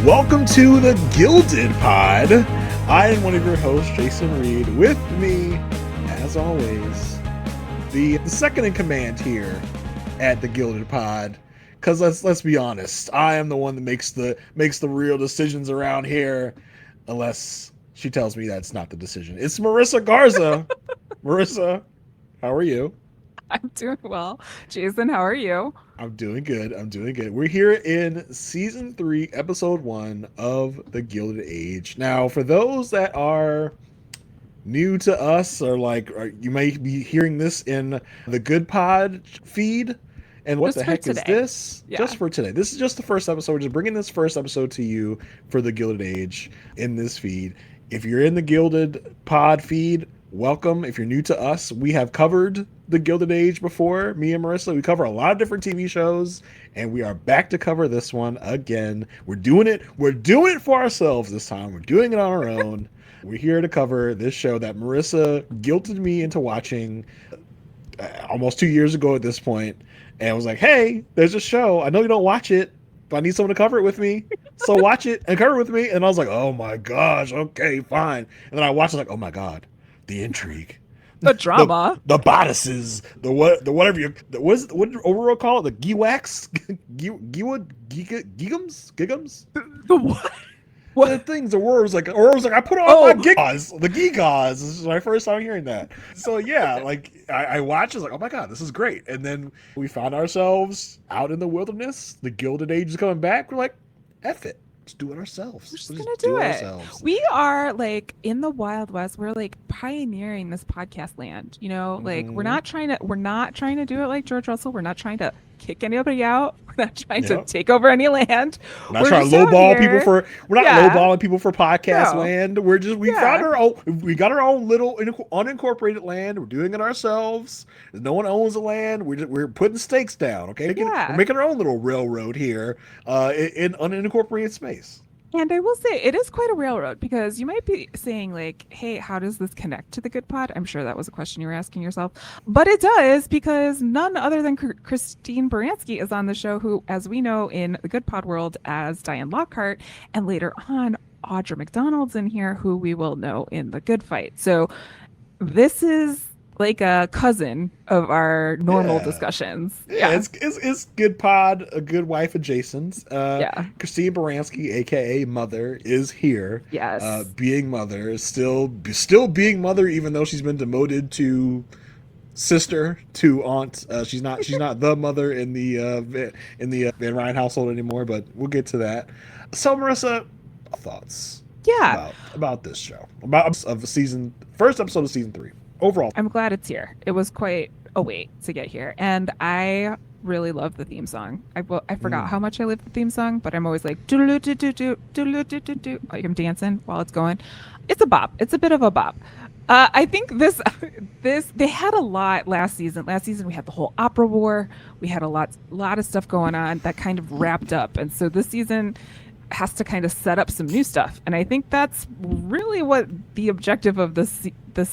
Welcome to the Gilded Pod. I am one of your hosts, Jason Reed. With me, as always, the second in command here at the Gilded Pod. Because let's be honest, I am the one that makes the real decisions around here, unless she tells me that's not the decision. It's Marissa Garza. Marissa, how are you? I'm doing well. Jason, how are you? I'm doing good. We're here in season 3, episode 1 of the Gilded Age. Now, for those that are new to us, or you may be hearing this in the Good Pod feed, and what Just the for heck is today. this? Yeah. Just for today. This is just the first episode. We're just bringing this first episode to you for the Gilded Age in this feed. If you're in the Gilded Pod feed, welcome. If you're new to us, we have covered the Gilded Age before, me and Marissa. We cover a lot of different TV shows, and we are back to cover this one again. We're doing it for ourselves this time. We're doing it on our own. We're here to cover this show that Marissa guilted me into watching almost 2 years ago at this point, and I was like, hey, there's a show. I know you don't watch it, but I need someone to cover it with me. So watch it and cover it with me. And I was like, oh my gosh, okay, fine. And then I watched it like, oh my God, the intrigue. The drama. The bodices, what did Aurora call it? The giwax? Gigums? The what? The things, Aurora was like, I put on my gigas. The gigas. This is my first time hearing that. So yeah, like I watched, I was like, oh my God, this is great. And then we found ourselves out in the wilderness. The Gilded Age is coming back. We're like, F it. Let's do it ourselves. We're just gonna do it. We are like in the Wild West. We're like pioneering this podcast land. You know, like we're not trying to do it like George Russell. We're not trying to kick anybody out. We're not trying to take over any land. We're not trying to lowball people for. We're not lowballing people for podcast land. We're just found our own. We got our own little unincorporated land. We're doing it ourselves. No one owns the land. We're putting stakes down. Okay, we're making our own little railroad here in unincorporated space. And I will say, it is quite a railroad, because you might be saying like, hey, how does this connect to the Good Pod? I'm sure that was a question you were asking yourself. But it does, because none other than Christine Baranski is on the show, who, as we know in the Good Pod world, as Diane Lockhart, and later on, Audra McDonald's in here, who we will know in The Good Fight. So this is like a cousin of our normal discussions. It's Good Pod, a good wife of Jason's. Christine Baranski, aka Mother, is here. Yes. Being Mother, still being Mother, even though she's been demoted to sister, to aunt. She's not the mother in the Van Ryan household anymore, but we'll get to that. So Marissa, thoughts about this show, first episode of season 3 overall. I'm glad it's here. It was quite a wait to get here, and I really love the theme song. I forgot how much I love the theme song, but I'm always like like I'm dancing while it's going. It's a bop. It's a bit of a bop. I think this they had a lot last season. Last season we had the whole opera war. We had a lot of stuff going on that kind of wrapped up, and so this season has to kind of set up some new stuff. And I think that's really what the objective of this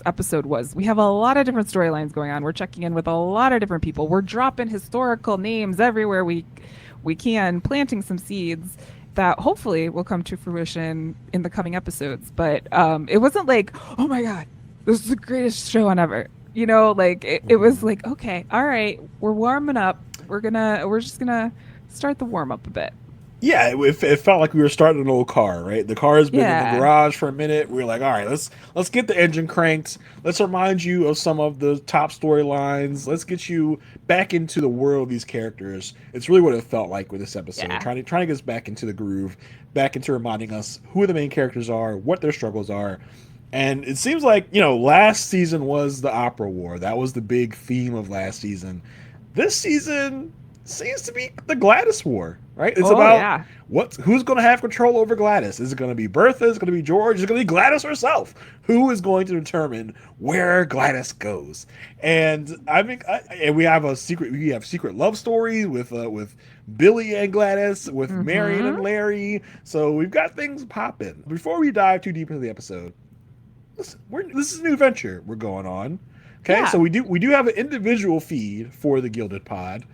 episode was. We have a lot of different storylines going on. We're checking in with a lot of different people. We're dropping historical names everywhere we can, planting some seeds that hopefully will come to fruition in the coming episodes. But it wasn't like, oh my God, this is the greatest show on ever. You know, like it was like, okay, all right, we're warming up. We're just gonna start the warm up a bit. Yeah, it felt like we were starting an old car, right? The car has been in the garage for a minute. We were like, all right, let's get the engine cranked. Let's remind you of some of the top storylines. Let's get you back into the world of these characters. It's really what it felt like with this episode. Trying to get us back into the groove, back into reminding us who the main characters are, what their struggles are. And it seems like, last season was the opera war. That was the big theme of last season. This season seems to be the Gladys war, right? It's about who's going to have control over Gladys. Is it going to be Bertha? Is it going to be George? Is it going to be Gladys herself? Who is going to determine where Gladys goes? And I think, and we have secret love stories with Billy and Gladys, with Marian and Larry. So we've got things popping. Before we dive too deep into the episode, this is a new venture we're going on. Okay, so we do have an individual feed for the Gilded Pod.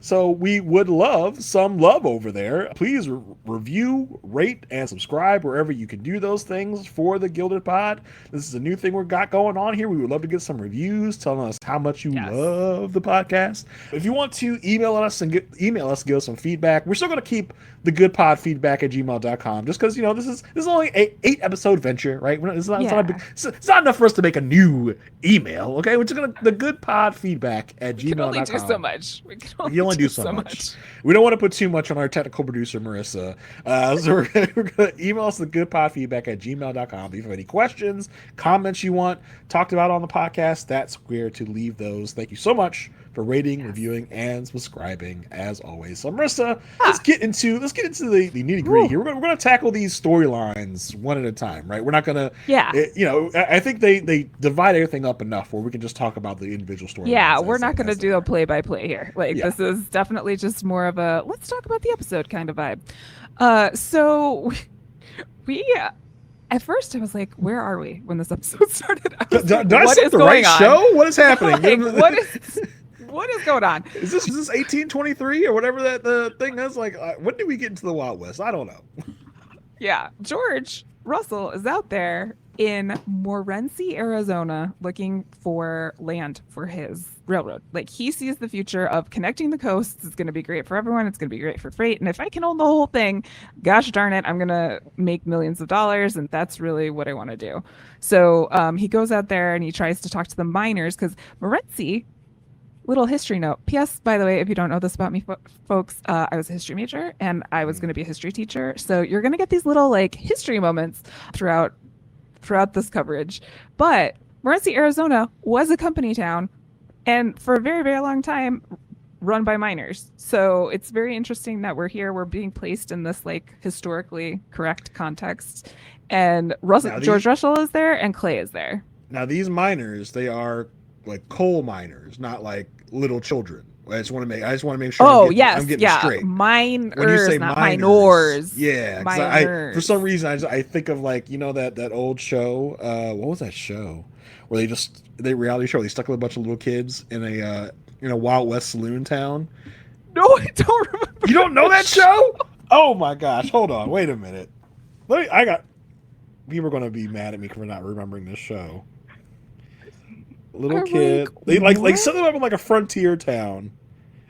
So we would love some love over there. Please review, rate, and subscribe wherever you can do those things for the Gilded Pod. This is a new thing we've got going on here. We would love to get some reviews telling us how much you love the podcast. If you want to email us, give us some feedback. We're still going to keep the good pod feedback at gmail.com just because, this is only an 8-episode venture, right? It's not enough for us to make a new email, okay? We're just going to the good pod feedback at gmail.com. We can only do so much. We can only do so much. We don't want to put too much on our technical producer, Marissa. So we're going to email us the good pod feedback at gmail.com. If you have any questions, comments you want talked about on the podcast, that's where to leave those. Thank you so much for rating, reviewing, and subscribing as always. So Marissa, let's get into the nitty gritty here. We're going to tackle these storylines one at a time, right? We're not going to, I think they divide everything up enough where we can just talk about the individual storylines. Yeah, we're not going to do a play-by-play here. This is definitely just more of a let's talk about the episode kind of vibe. So we at first I was like, where are we when this episode started? Did I set the right show? What is happening? What is going on? Is this 1823 or whatever that the thing is? When did we get into the Wild West? I don't know. Yeah, George Russell is out there in Morenci, Arizona, looking for land for his railroad. He sees the future of connecting the coasts. It's going to be great for everyone. It's going to be great for freight. And if I can own the whole thing, gosh darn it, I'm going to make millions of dollars. And that's really what I want to do. So he goes out there and he tries to talk to the miners because Morenci. Little history note. P.S. By the way, if you don't know this about me, folks, I was a history major and I was going to be a history teacher. So you're going to get these little history moments throughout this coverage. But Morenci, Arizona was a company town and for a very, very long time run by miners. So it's very interesting that we're here. We're being placed in this historically correct context. And George Russell is there and Clay is there. Now these miners, they are coal miners, not little children. I just want to make sure. I'm getting straight. Miners, when you say not minors, minors. Because for some reason I think of that old show. What was that show where they reality show? They stuck with a bunch of little kids in a Wild West saloon town. No, I don't remember. You don't know that show? Oh my gosh! Hold on, wait a minute. People are going to be mad at me for not remembering this show. Little kid, they set them up in a frontier town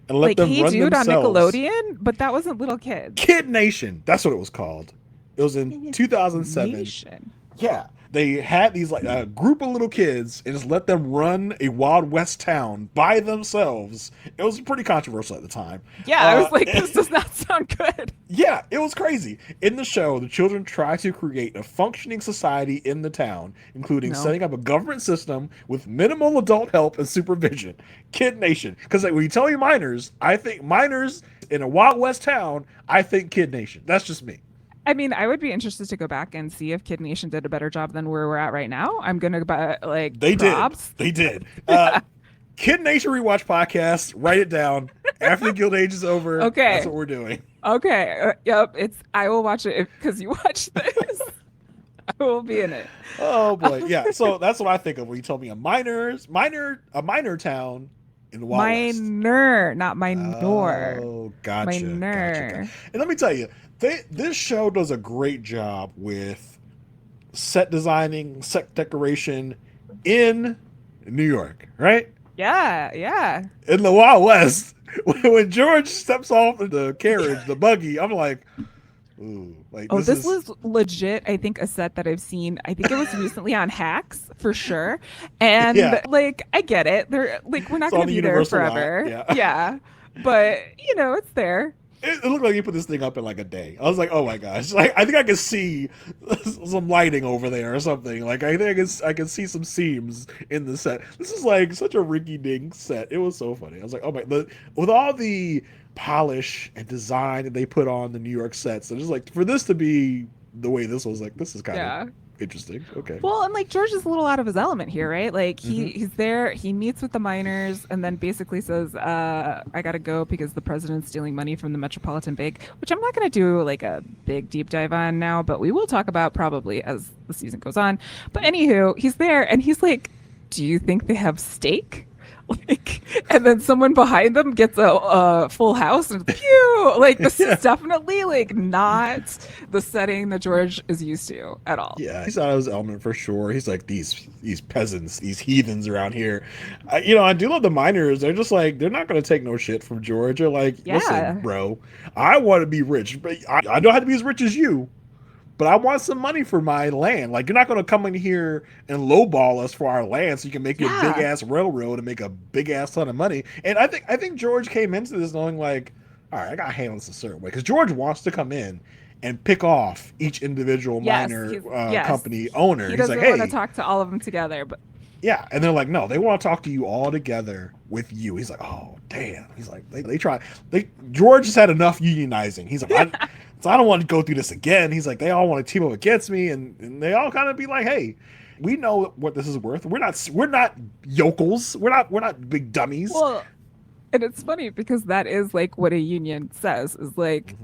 and let them run Dude themselves. On Nickelodeon, but that wasn't Little Kids. Kid Nation, that's what it was called. It was in 2007. Nation. Yeah, they had these a group of little kids and just let them run a Wild West town by themselves. It was pretty controversial at the time. Yeah, I was this does not sound good. Yeah, it was crazy. In the show, the children try to create a functioning society in the town, including setting up a government system with minimal adult help and supervision. Kid Nation. Because when you tell me miners, I think miners in a Wild West town, I think Kid Nation. That's just me. I mean, I would be interested to go back and see if Kid Nation did a better job than where we're at right now. I'm going to buy props. They did. Kid Nation Rewatch Podcast. Write it down. After the Gilded Age is over, okay. That's what we're doing. Okay. Yep. I will watch it because you watch this. I will be in it. Oh boy. Yeah. So that's what I think of when you tell me a minor town in the Wild West. Minor, not minor. Oh, gotcha. Minor. Gotcha. And let me tell you, this show does a great job with set designing, set decoration in New York, right? Yeah. In the Wild West, when George steps off the carriage, the buggy, I'm like, ooh. This was legit, I think, a set that I've seen. I think it was recently on Hacks, for sure. And, I get it. They're we're not going to be there forever. Yeah. But, it's there. It looked like you put this thing up in a day. I was like, oh my gosh. I think I could see some lighting over there or something. I think I can see some seams in the set. This is such a rinky-dink set. It was so funny. I was like, oh my, with all the polish and design that they put on the New York sets, and just for this to be the way this was, this is kind of interesting. Okay. Well, and George is a little out of his element here, right? He's there, he meets with the miners, and then basically says, I gotta go because the president's stealing money from the Metropolitan Bank, which I'm not gonna do a big deep dive on now, but we will talk about probably as the season goes on. But anywho, he's there and he's like, do you think they have steak? Like, and then someone behind them gets a full house and pew. Like, this is definitely like not the setting that George is used to at all. Yeah, he's out of his element for sure. He's like these peasants, these heathens around here. I do love the miners. They're just like they're not going to take no shit from George. They're like, listen, bro, I want to be rich, but I don't have to be as rich as you. But I want some money for my land. Like, you're not going to come in here and lowball us for our land so you can make your big ass railroad and make a big ass ton of money. And I think George came into this knowing like, all right, I got to handle this a certain way because George wants to come in and pick off each individual miner company owner. He doesn't want to talk to all of them together, but yeah, and they're like, no, they want to talk to you all together with you. He's like, oh damn. He's like, George has had enough unionizing. He's like, so I don't want to go through this again. He's like, they all want to team up against me, and they all kind of be like, hey, we know what this is worth. We're not yokels. We're not big dummies. Well, and it's funny because that is like what a union says is like,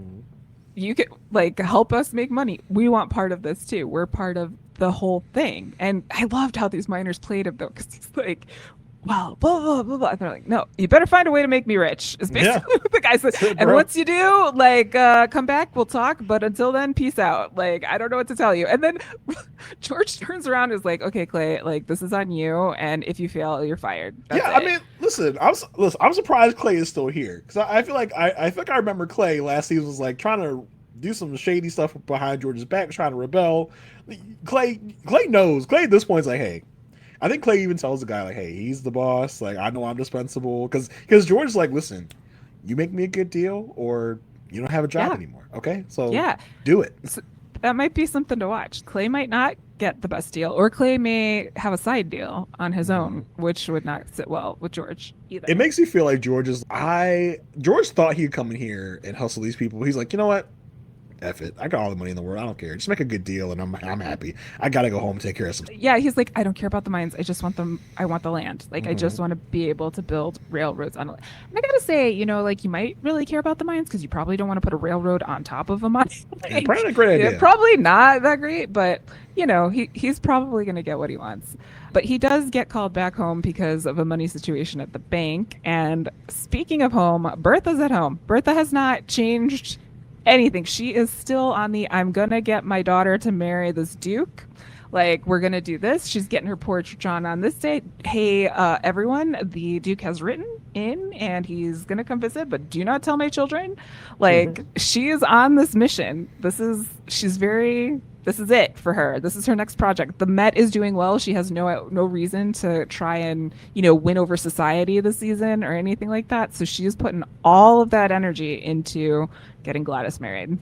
you can like help us make money. We want part of this too. We're part of the whole thing. And I loved how these miners played him though, because he's like, well, blah, blah, blah, blah. And they're like, no, you better find a way to make me rich, is basically what the guy said. And once you do, like, come back, we'll talk. But until then, peace out. Like, I don't know what to tell you. And then George turns around and is like, okay, Clay, like, this is on you. And if you fail, you're fired. That's it. I mean, listen, I'm surprised Clay is still here. Because I feel like I think I remember Clay last season was like trying to do some shady stuff behind George's back, trying to rebel. Clay knows. Clay at this point is like, hey, I think Clay even tells the guy like, hey, he's the boss. Like, I know I'm dispensable. Because George's like, listen, you make me a good deal or you don't have a job anymore. Okay? So do it. So that might be something to watch. Clay might not get the best deal, or Clay may have a side deal on his own, which would not sit well with George either. It makes me feel like George thought he'd come in here and hustle these people. He's like, you know what? F it. I got all the money in the world. I don't care. Just make a good deal and I'm happy. I gotta go home and take care of some. Yeah, he's like, I don't care about the mines. I just want them. I want the land. Like, I just want to be able to build railroads on it. And I gotta say, like, you might really care about the mines because you probably don't want to put a railroad on top of a mine. Like, probably a great idea. Probably not that great, but he's probably gonna get what he wants. But he does get called back home because of a money situation at the bank. And speaking of home, Bertha's at home. Bertha has not changed anything. She is still on the I'm gonna get my daughter to marry this duke, like, we're gonna do this. She's getting her portrait drawn on this date. Hey, everyone, the duke has written in and he's gonna come visit, but do not tell my children. Like, she is on this mission. This is it for her. This is her next project. The Met is doing well. She has no reason to try and win over society this season or anything like that. So she is putting all of that energy into getting Gladys married.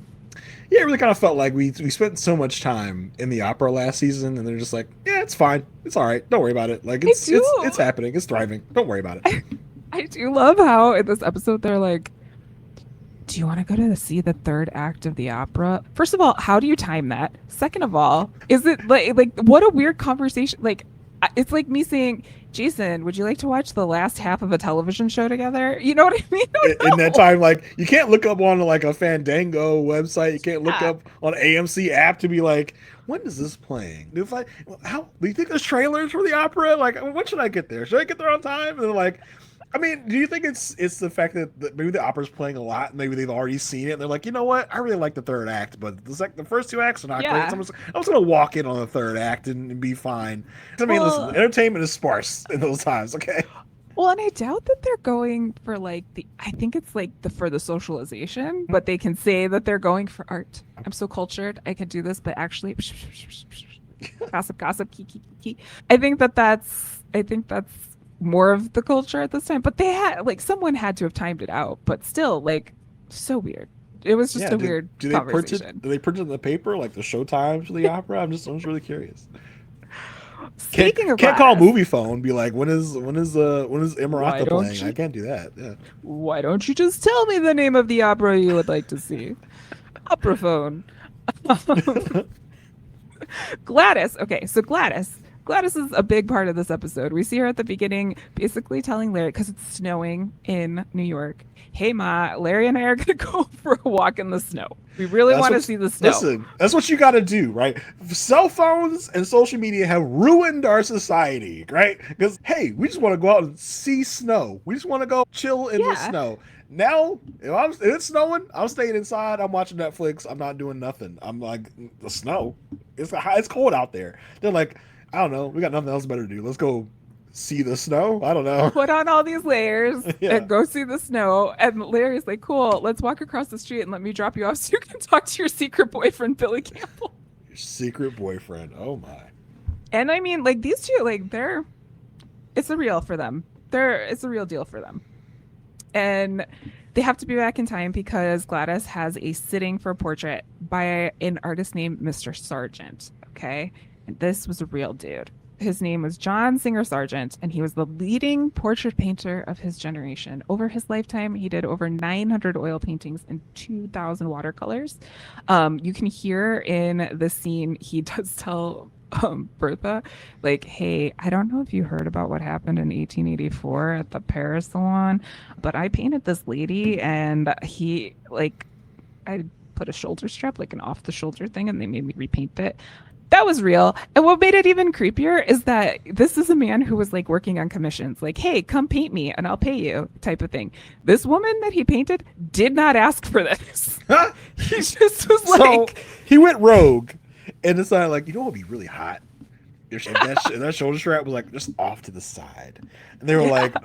Yeah, it really kind of felt like we spent so much time in the opera last season, and they're just like, yeah, it's fine, it's all right, don't worry about it. Like, it's happening, it's thriving, don't worry about it. I do love how in this episode they're like, do you want to go to see the third act of the opera? First of all, how do you time that? Second of all, is it like what a weird conversation? Like, it's like me saying, Jason, would you like to watch the last half of a television show together? You know what I mean? In that time, like, you can't look up on like a Fandango website. You can't look up on AMC app to be like, when is this playing? Do you think there's trailers for the opera? Like, when should I get there? Should I get there on time? And they're like, I mean, do you think it's the fact that maybe the opera's playing a lot and maybe they've already seen it and they're like, you know what? I really like the third act, but the first two acts are not great. So I'm just going to walk in on the third act and be fine. I mean, listen, entertainment is sparse in those times, okay? Well, and I doubt that they're going for I think it's for the socialization, but they can say that they're going for art. I'm so cultured, I can do this, but actually, gossip, key. I think that's more of the culture at this time, but they had someone had to have timed it out, but still so weird. It was just a weird conversation. Do they print it in the paper like the show times for the opera? I'm just really curious. Speaking of can't call movie phone, be like, when is Emirata playing? I can't do that. Yeah. Why don't you just tell me the name of the opera you would like to see? Opera phone. Gladys. Okay, so Gladys, Gladys is a big part of this episode. We see her at the beginning basically telling Larry, because it's snowing in New York, hey, Ma, Larry and I are going to go for a walk in the snow. We really want to see the snow. Listen, that's what you got to do, right? Cell phones and social media have ruined our society, right? Because, hey, we just want to go out and see snow. We just want to go chill in the snow. Now, if it's snowing, I'm staying inside. I'm watching Netflix. I'm not doing nothing. I'm like, the snow. It's cold out there. They're like, I don't know. We got nothing else better to do. Let's go see the snow. I don't know. Put on all these layers and go see the snow. And Larry's like, cool, let's walk across the street and let me drop you off so you can talk to your secret boyfriend, Billy Campbell. Your secret boyfriend. Oh, my. And I mean, like, these two, like, it's a real for them. It's a real deal for them. And they have to be back in time because Gladys has a sitting for a portrait by an artist named Mr. Sargent. Okay. And this was a real dude. His name was John Singer Sargent, and he was the leading portrait painter of his generation. Over his lifetime, he did over 900 oil paintings and 2,000 watercolors. You can hear in the scene, he does tell Bertha, like, hey, I don't know if you heard about what happened in 1884 at the Paris Salon, but I painted this lady, and I put a shoulder strap, like an off-the-shoulder thing, and they made me repaint it. That was real. And what made it even creepier is that this is a man who was like working on commissions, like, hey, come paint me and I'll pay you type of thing. This woman that he painted did not ask for this. He just was like... So he went rogue and decided, like, you know what would be really hot? That shoulder strap was like just off to the side. And they were like,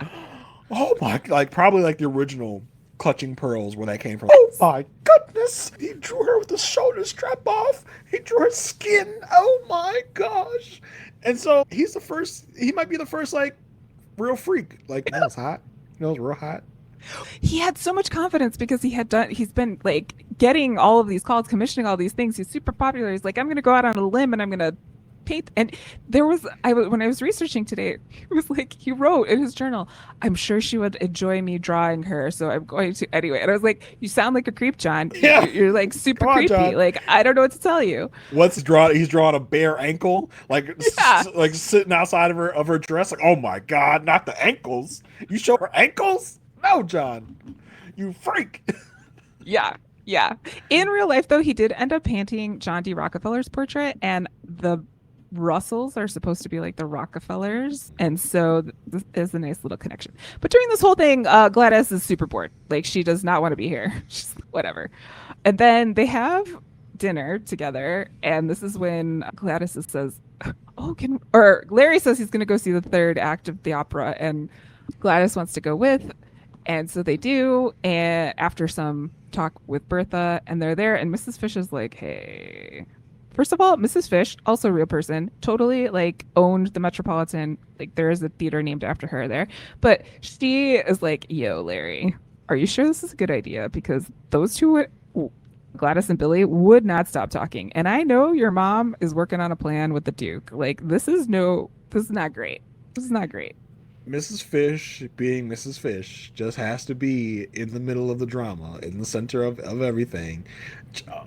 oh my, like probably like the original Clutching Pearls where that came from. Oh my goodness, he drew her with the shoulder strap off. He drew her skin. Oh my gosh. And so he might be the first like real freak. Like, that was hot. You know, it was real hot. He had so much confidence because he's been like getting all of these calls, commissioning all these things. He's super popular. He's like, I'm going to go out on a limb and I'm going to paint. And when I was researching today, it was like, he wrote in his journal, I'm sure she would enjoy me drawing her, so I'm going to anyway. And I was like, you sound like a creep, John. Yeah. You're like super creepy. John. Like, I don't know what to tell you. He's drawing a bare ankle, like like sitting outside of her dress. Like, oh my God, not the ankles. You show her ankles? No, John, you freak. Yeah. In real life, though, he did end up painting John D. Rockefeller's portrait, and the Russells are supposed to be like the Rockefellers, and so this is a nice little connection. But during this whole thing, Gladys is super bored. Like, she does not want to be here. She's whatever. And then they have dinner together, and this is when Gladys says, Larry says he's going to go see the third act of the opera, and Gladys wants to go with, and so they do. And after some talk with Bertha, and they're there, and Mrs. Fish is like, hey. First of all, Mrs. Fish, also a real person, totally like owned the Metropolitan. Like, there is a theater named after her there. But she is like, yo, Larry, are you sure this is a good idea? Because those two, Gladys and Billy, would not stop talking. And I know your mom is working on a plan with the Duke. Like, this is not great. This is not great. Mrs. Fish, being Mrs. Fish, just has to be in the middle of the drama, in the center of everything,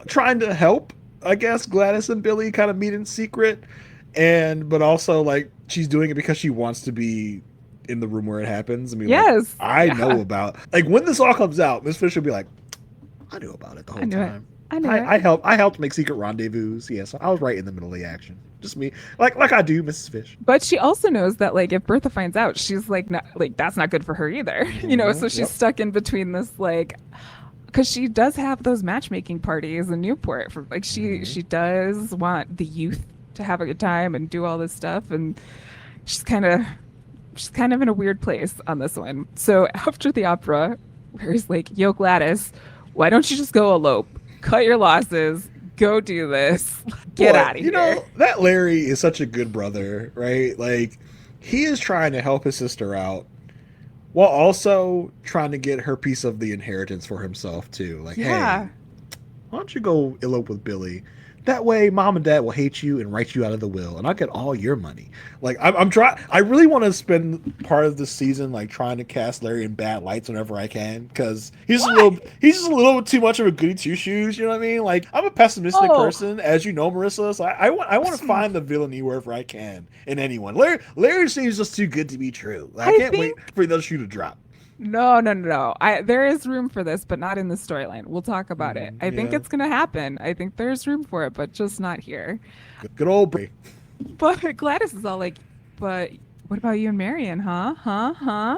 trying to help. I guess Gladys and Billy kind of meet in secret, but also like she's doing it because she wants to be in the room where it happens. I mean, yes, like, I know about, like, when this all comes out, Miss Fish will be like, I knew about it the whole time. I helped make secret rendezvous. Yes, I was right in the middle of the action. Just me, like I do, Mrs. Fish. But she also knows that, like, if Bertha finds out, she's like, not, like, that's not good for her either. You know, so she's stuck in between this, like. Because she does have those matchmaking parties in Newport. For like, she does want the youth to have a good time and do all this stuff, and she's kind of in a weird place on this one. So after the opera, Larry's like, "Yo, Gladys, why don't you just go elope? Cut your losses. Go do this. Get out of here." You know, that Larry is such a good brother, right? Like, he is trying to help his sister out, while also trying to get her piece of the inheritance for himself, too. Like, hey, why don't you go elope with Billy? That way, mom and dad will hate you and write you out of the will, and I'll get all your money. Like I'm trying. I really want to spend part of this season like trying to cast Larry in bad lights whenever I can, because he's just a little too much of a goody two shoes. You know what I mean? Like I'm a pessimistic person, as you know, Marissa. So I want to find the villainy wherever I can in anyone. Larry seems just too good to be true. Like, I can't wait for the other shoe to drop. No. There is room for this, but not in the storyline. We'll talk about it. I think it's gonna happen. I think there's room for it, but just not here. Good old Bray. But Gladys is all like, "But what about you and Marian, huh?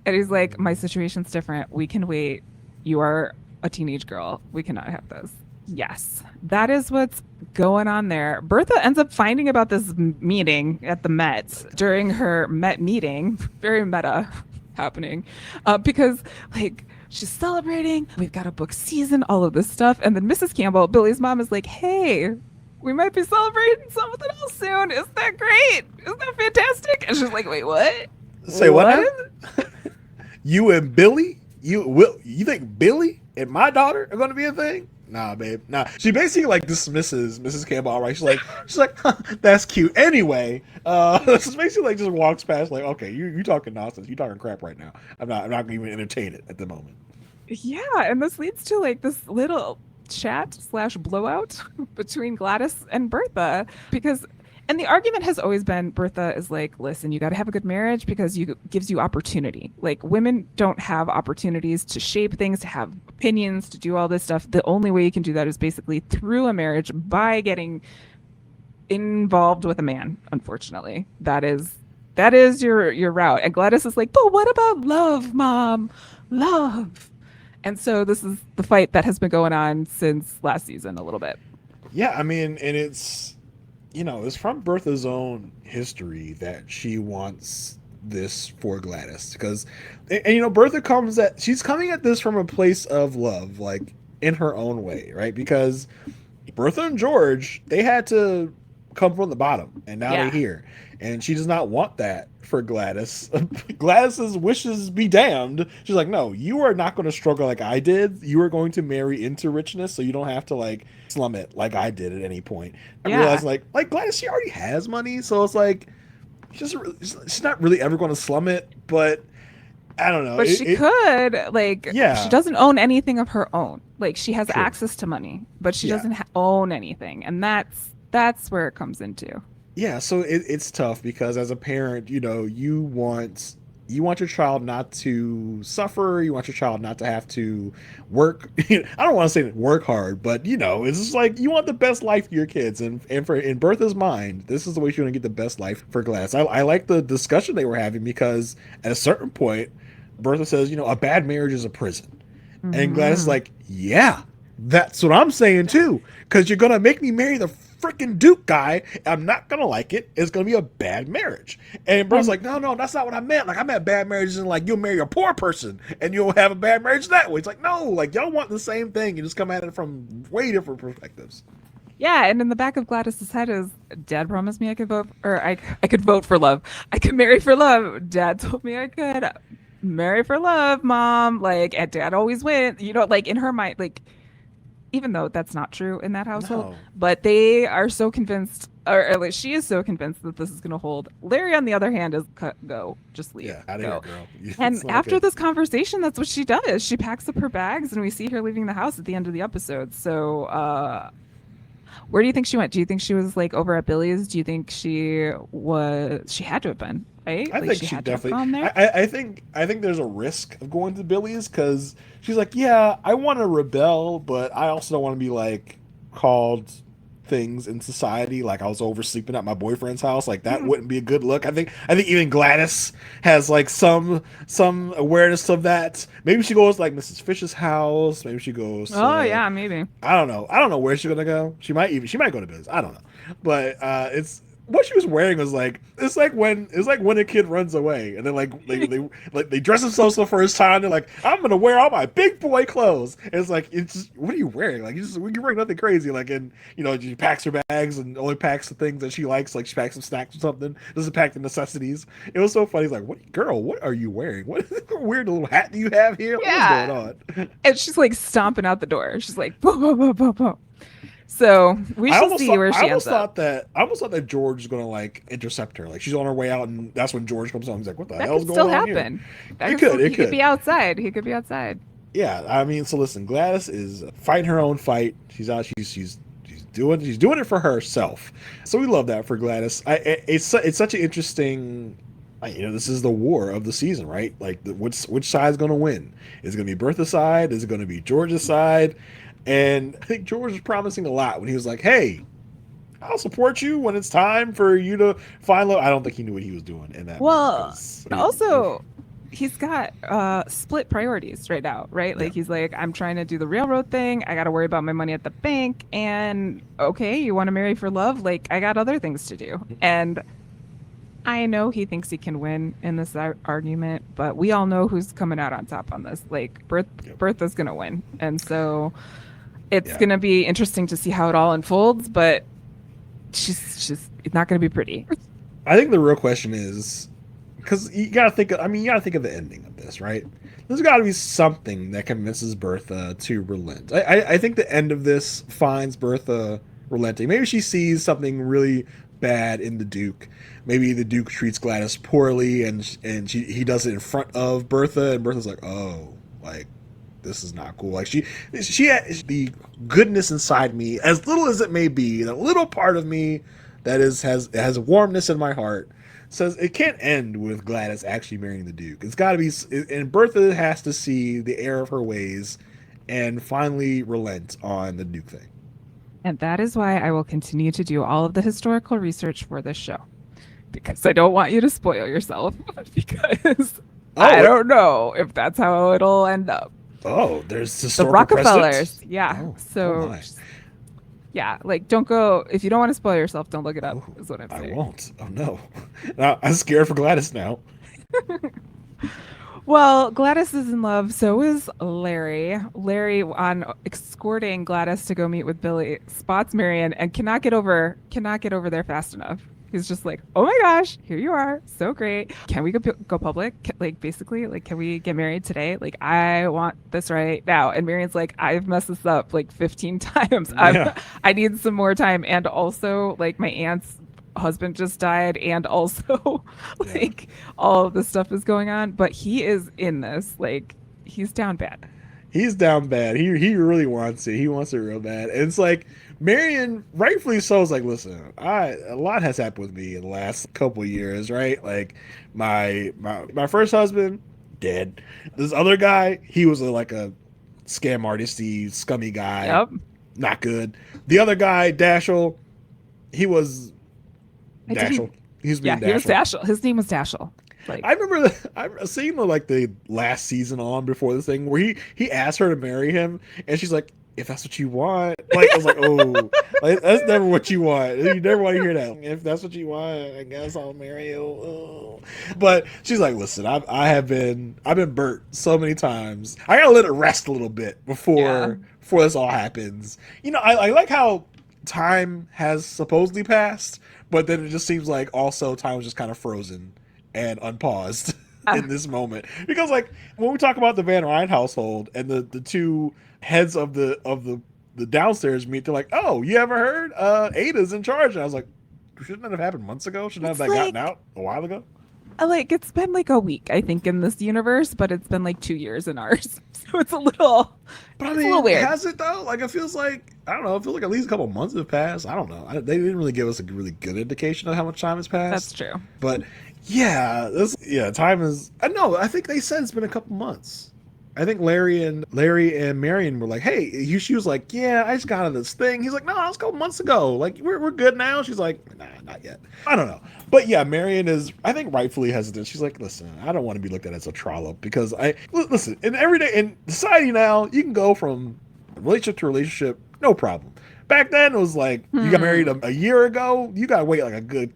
And he's like, "My situation's different. We can wait. You are a teenage girl. We cannot have this." Yes, that is what's going on there. Bertha ends up finding about this meeting at the Met during her Met meeting. Very meta happening, because like she's celebrating, we've got a book season, all of this stuff, and then Mrs. Campbell, Billy's mom, is like, "Hey, we might be celebrating something else soon. Isn't that great? Isn't that fantastic?" And she's like, "Wait, what? Say what? You and Billy? You think Billy and my daughter are going to be a thing? Nah, babe. Nah." She basically like dismisses Mrs. Campbell outright. She's like, huh, that's cute. Anyway, she's basically like just walks past like, okay, you talking nonsense. You talking crap right now. I'm not gonna even entertain it at the moment. Yeah, and this leads to like this little chat / blowout between Gladys and Bertha, because and the argument has always been, Bertha is like, "Listen, you got to have a good marriage because you gives you opportunity. Like women don't have opportunities to shape things, to have opinions, to do all this stuff. The only way you can do that is basically through a marriage by getting involved with a man. Unfortunately, that is your route." And Gladys is like, "But what about love, Mom? Love." And so this is the fight that has been going on since last season a little bit. Yeah, I mean, and it's from Bertha's own history that she wants this for Gladys, because Bertha she's coming at this from a place of love, like in her own way, right? Because Bertha and George, they had to come from the bottom, and now they're here, and she does not want that for Gladys. Gladys's wishes be damned. She's like, "No, you are not going to struggle like I did. You are going to marry into richness, so you don't have to like slum it like I did at any point." I realized like Gladys, she already has money, so it's like she's not really ever going to slum it, but I don't know. But she could, like, she doesn't own anything of her own. Like, she has access to money, but she doesn't own anything, and that's where it comes into. Yeah, so it's tough because as a parent, you want your child not to suffer. You want your child not to have to work. I don't want to say work hard, but it's just like you want the best life for your kids. And for in Bertha's mind, this is the way she's going to get the best life for Gladys. I like the discussion they were having, because at a certain point, Bertha says, a bad marriage is a prison. Mm-hmm. And Gladys is like, "Yeah, that's what I'm saying too. Because you're going to make me marry the freaking Duke guy. I'm not gonna like it. It's gonna be a bad marriage." And Bertha's like, no, that's not what I meant. Like, I meant bad marriages and like you'll marry a poor person and you'll have a bad marriage that way. It's like, no, like y'all want the same thing. You just come at it from way different perspectives. Yeah, and in the back of Gladys's head is, "Dad promised me I could vote, or I could vote for love. I could marry for love. Dad told me I could marry for love, Mom." Like, and Dad always wins. Like in her mind, like, even though that's not true in that household, but they are so convinced, or like she is so convinced that this is going to hold. Larry, on the other hand, is go, just leave. Yeah, out of here, girl. And after this conversation, that's what she does. She packs up her bags, and we see her leaving the house at the end of the episode. So, where do you think she went? Do you think she was like over at Billy's? Do you think she had to have been, right? I think she definitely. I think there's a risk of going to Billy's, because she's like, "Yeah, I want to rebel, but I also don't want to be like called things in society. Like I was oversleeping at my boyfriend's house. Like that wouldn't be a good look." I think even Gladys has like some awareness of that. Maybe she goes like Mrs. Fish's house. Maybe she goes. Yeah, maybe. I don't know where she's gonna go. She might go to Billy's. I don't know. But it's what she was wearing was like, it's like when a kid runs away and then they dress themselves for the first time. They're like, "I'm gonna wear all my big boy clothes." And it's like, it's just, what are you wearing? Like you're wearing nothing crazy. Like, and she packs her bags and only packs the things that she likes. Like she packs some snacks or something. Doesn't pack the necessities. It was so funny. He's like, what are you wearing? What weird little hat do you have here? Yeah. What's going on? And she's like stomping out the door. She's like, "Boom, boom, boom, boom, boom." So we shall see where she ends up. I almost thought that George was gonna like intercept her. Like she's on her way out, and that's when George comes home. He's like, "What the That hell's could going still on happen. here?" He could be outside. He could be outside. Yeah, I mean, so listen, Gladys is fighting her own fight. She's out. She's doing it for herself. So we love that for Gladys. It's such an interesting. This is the war of the season, right? Like, which side's going to win? Is it going to be Bertha's side? Is it going to be George's side? And I think George was promising a lot when he was like, "Hey, I'll support you when it's time for you to find love." I don't think he knew what he was doing in that. Well, also, he's got split priorities right now, right? Like, he's like, I'm trying to do the railroad thing. I got to worry about my money at the bank. And okay, you want to marry for love? Like, I got other things to do. And I know he thinks he can win in this argument, but we all know who's coming out on top on this. Like, Bertha's going to win. And so it's going to be interesting to see how it all unfolds, but it's not going to be pretty. I think the real question is, because you got to think of the ending of this, right? There's got to be something that convinces Bertha to relent. I think the end of this finds Bertha relenting. Maybe she sees something really bad in the Duke. Maybe the Duke treats Gladys poorly, and he does it in front of Bertha, and Bertha's like, "Oh, like, this is not cool." Like, she has the goodness inside me, as little as it may be, that little part of me that has warmness in my heart, says it can't end with Gladys actually marrying the Duke. It's got to be, and Bertha has to see the error of her ways and finally relent on the Duke thing. And that is why I will continue to do all of the historical research for this show, because I don't want you to spoil yourself, because I don't know if that's how it'll end up. Oh, there's the Rockefellers. Precedence? Yeah. Yeah, like, don't go, if you don't want to spoil yourself, don't look it up, is what I'm saying. I won't. Oh, no. Now, I'm scared for Gladys now. Well, Gladys is in love, so is Larry. Larry, on escorting Gladys to go meet with Billy, spots Marian and cannot get over there fast enough. He's just like, "Oh my gosh, here you are, so great. Can we go public? Basically, can we get married today? Like, I want this right now." And Marian's like, "I've messed this up like 15 times. I need some more time. And also, like, my aunt's husband just died, and also all of this stuff is going on." But he is in this, like, he's down bad. He really wants it. He wants it real bad. And it's like, Marian, rightfully so, is like, "Listen, a lot has happened with me in the last couple of years, right? Like, my first husband, dead. This other guy, he was like a scam artisty, scummy guy. Yep. Not good. The other guy, Dashel, he was Dashel. He was Dashel. His name was Dashel. Like, I remember seeing the last season on before this thing where he asked her to marry him, and she's like, "If that's what you want." Like, I was like, "Oh, like, that's never what you want. You never want to hear that. If that's what you want, I guess I'll marry you." Oh. But she's like, "Listen, I've been burnt so many times. I gotta let it rest a little bit before this all happens." I like how time has supposedly passed, but then it just seems like also time was just kind of frozen and unpaused in this moment. Because, like, when we talk about the Van Ryn household and the two heads of the downstairs meet, they're like, "Oh, you ever heard? Ada's in charge." And I was like, shouldn't that have happened months ago? Shouldn't have that gotten out a while ago? Like, it's been like a week, I think, in this universe, but it's been like 2 years in ours. So it's a little, but I mean, a little weird. Has it though? Like, it feels like, I don't know, it feels like at least a couple months have passed. I don't know. They didn't really give us a really good indication of how much time has passed. That's true. But time is, I know, I think they said it's been a couple months. I think Larry and Marian were like, "Hey," she was like, "Yeah, I just got out of this thing." He's like, "No, that was a couple months ago. Like, we're good now." She's like, "Nah, not yet." I don't know. But yeah, Marian is, I think, rightfully hesitant. She's like, "Listen, I don't want to be looked at as a trollop, because listen, in society now, you can go from relationship to relationship, no problem. Back then, it was like, you got married a year ago, you got to wait like a good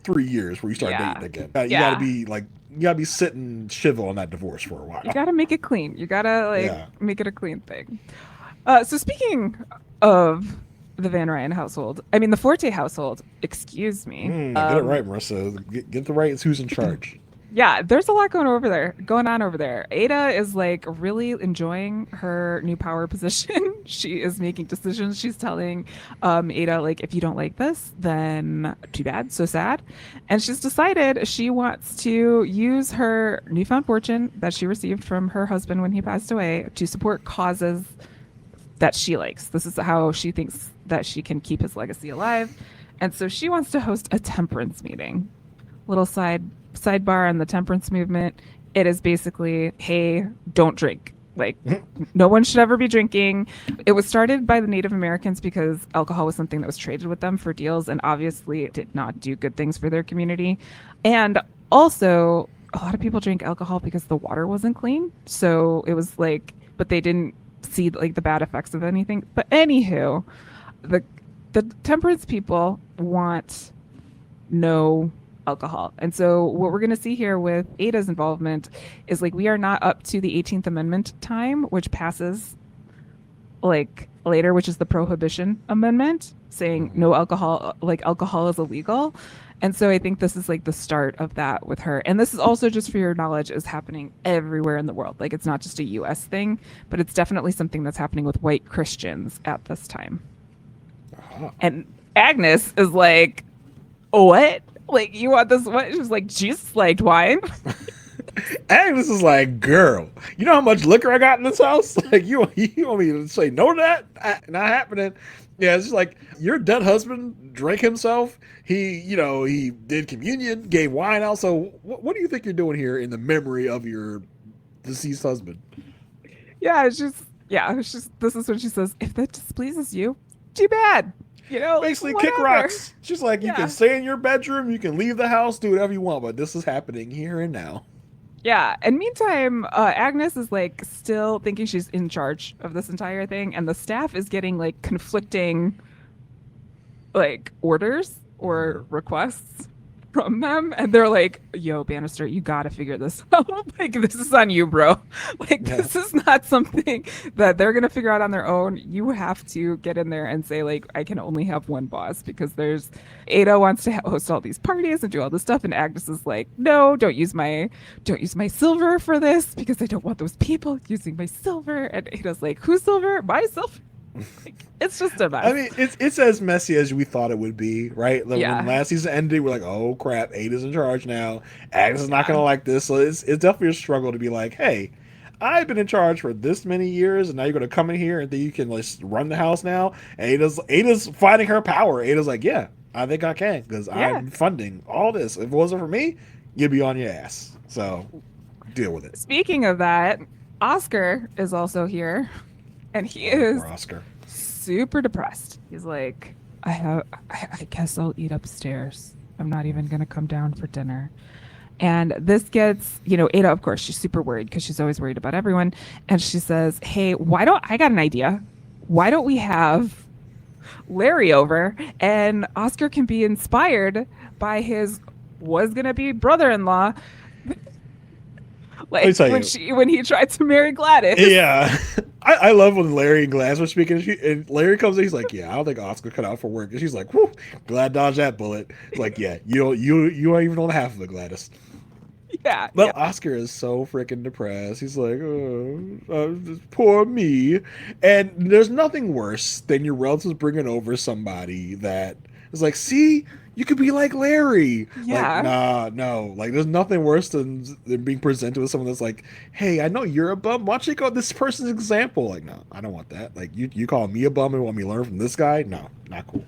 3 years before you start dating again. You got to be like, you gotta be sitting shivel on that divorce for a while. You gotta make it clean. You gotta make it a clean thing. So speaking of the Van Ryn household, I mean the Forte household. Excuse me. Get it right, Marissa. Get the right. Who's in charge? Yeah, there's a lot going on over there. Ada is like really enjoying her new power position. She is making decisions. She's telling Ada, like, if you don't like this, then too bad, so sad. And she's decided she wants to use her newfound fortune that she received from her husband when he passed away to support causes that she likes. This is how she thinks that she can keep his legacy alive. And so she wants to host a temperance meeting. Little sidebar on the temperance movement. It is basically, hey, don't drink. Like, no one should ever be drinking. It was started by the Native Americans because alcohol was something that was traded with them for deals, and obviously it did not do good things for their community. And also, a lot of people drink alcohol because the water wasn't clean. So it was like, but they didn't see like the bad effects of anything. But anywho, the the temperance people want no alcohol. And so what we're going to see here with Ada's involvement is like we are not up to the 18th Amendment time, which passes like later, which is the Prohibition Amendment saying no alcohol, like alcohol is illegal. And so I think this is like the start of that with her. And this is also, just for your knowledge, is happening everywhere in the world. Like it's not just a US thing, but it's definitely something that's happening with white Christians at this time. Uh-huh. And Agnes is like, what? Like, you want this? What? She's like, Jesus liked wine. Agnes is like, girl, you know how much liquor I got in this house? Like, you want me to say no to that? Not happening. Yeah, it's just like your dead husband drank himself. He did communion, gave wine out. So what do you think you're doing here in the memory of your deceased husband? It's just, this is what she says. If that displeases you, too bad. Basically whatever. Kick rocks. She's like, you can stay in your bedroom, you can leave the house, do whatever you want, but this is happening here and now. Yeah, and meantime, Agnes is like still thinking she's in charge of this entire thing, and the staff is getting like conflicting like orders or requests from them, and they're like, yo, Bannister, you gotta figure this out. Like, this is on you, bro. Like, this is not something that they're gonna figure out on their own. You have to get in there and say, like, I can only have one boss, because there's Ada wants to host all these parties and do all this stuff, and Agnes is like, no, don't use my silver for this, because I don't want those people using my silver. And Ada's like, whose silver? My silver? Like, it's just a mess. I mean, it's as messy as we thought it would be, right? Like, when last season ended, we're like, oh crap, Ada's in charge now. Agnes is not gonna like this. So it's definitely a struggle to be like, hey, I've been in charge for this many years, and now you're gonna come in here and think you can like run the house now. And Ada's fighting her power. Ada's like, yeah, I think I can, because I'm funding all this. If it wasn't for me, you'd be on your ass. So deal with it. Speaking of that, Oscar is also here. And he is Oscar. Super depressed. He's like, I guess I'll eat upstairs. I'm not even going to come down for dinner. And this gets, Ada, of course, she's super worried because she's always worried about everyone. And she says, hey, I got an idea. Why don't we have Larry over, and Oscar can be inspired by his was going to be brother-in-law. Like when he tried to marry Gladys. Yeah. I love when Larry and Gladys were speaking, and Larry comes in, he's like, yeah, I don't think Oscar cut out for work. And she's like, whew, glad dodged that bullet. It's like, yeah, you don't even know half of it, Gladys. Yeah. But Oscar is so freaking depressed. He's like, poor me. And there's nothing worse than your relatives bringing over somebody that is like, see, you could be like Larry. Yeah. Like, no. Like, there's nothing worse than being presented with someone that's like, hey, I know you're a bum. Why don't you go this person's example? Like, no, I don't want that. Like, you call me a bum and want me to learn from this guy? No, not cool.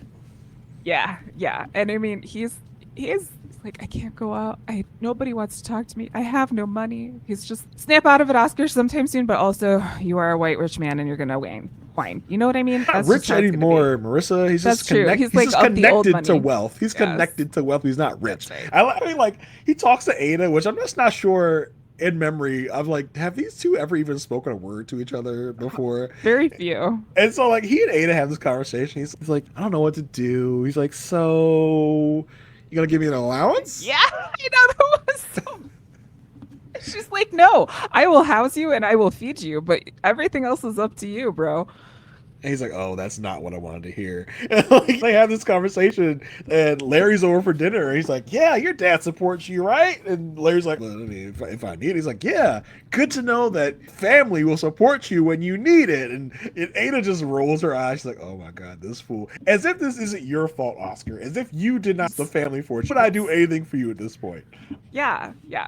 Yeah. And I mean, he's like, I can't go out. Nobody wants to talk to me. I have no money. He's just snap out of it, Oscar, sometime soon. But also, you are a white rich man, and you're gonna whine. You know what I mean? Not rich anymore, Marissa. He's just connected. He's like connected to wealth. He's connected to wealth. He's not rich. Right. I mean, like, he talks to Ada, which I'm just not sure in memory of, like, have these two ever even spoken a word to each other before? Very few. And so, like, he and Ada have this conversation. He's like, I don't know what to do. He's like, so you gonna give me an allowance? Yeah, that was so. She's like, no, I will house you and I will feed you, but everything else is up to you, bro. And he's like, "Oh, that's not what I wanted to hear." And like they have this conversation, and Larry's over for dinner. And he's like, "Yeah, your dad supports you, right?" And Larry's like, "Well, I mean, if I need it," he's like, "Yeah, good to know that family will support you when you need it." And Ada just rolls her eyes. She's like, "Oh my god, this fool!" As if this isn't your fault, Oscar. As if you did not the family fortune. Would I do anything for you at this point? Yeah, yeah.